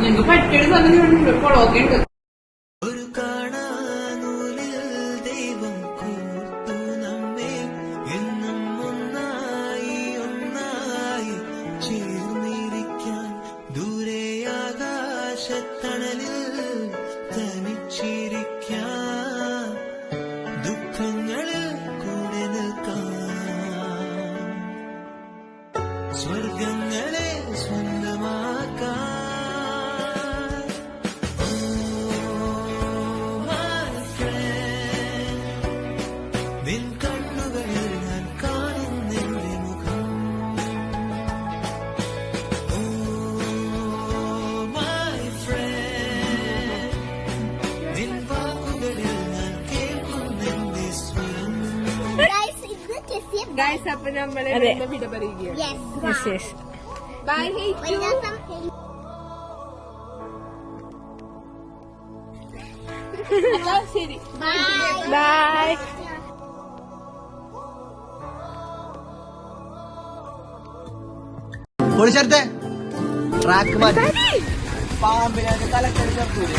നിങ്ങൾക്ക് പറ്റിയൊരു സാധനം കുളമൊക്കെ ഉണ്ട്. സ്വർഗങ്ങളെ സ്വന്തമാക്കാൻ നിൻ കണ്ണുകളിൽ ഞാൻ കാണുന്നെന്റെ മുഖം. ഓ മൈ ഫ്രണ്ട്, നിൻ വാക്കുകളിൽ ഞാൻ കേൾക്കുന്നെന്റെ സ്വരം. ഗൈസ്, അപ്പൊ നമ്മള് വിട പറയുകയാണ്. ബൈ. ശരി, ബൈ. പൊളിച്ചേർത്തെ ട്രാക്ക് മാറ്റി പാമ്പിനെ തലക്കടിച്ചൂര്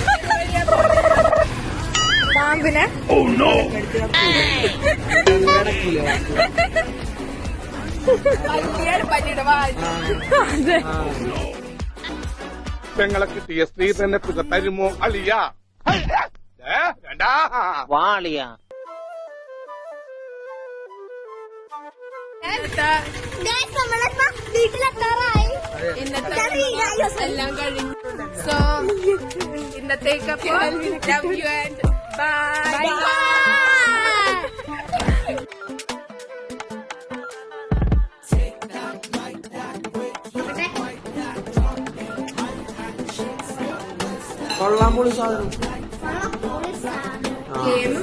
പാമ്പിനെ പെങ്ങളെ കിട്ടിയ സ്ത്രീ തന്നെ തുക തരുമോ അളിയ? വാളിയ ഇന്നത്തെ എല്ലാം കഴിഞ്ഞു. സോ ഇന്നത്തേക്ക് ലവ് യു ആൻഡ് ബൈ. കൊള്ളാൻ പൊളി സാധനം. ഗെയിം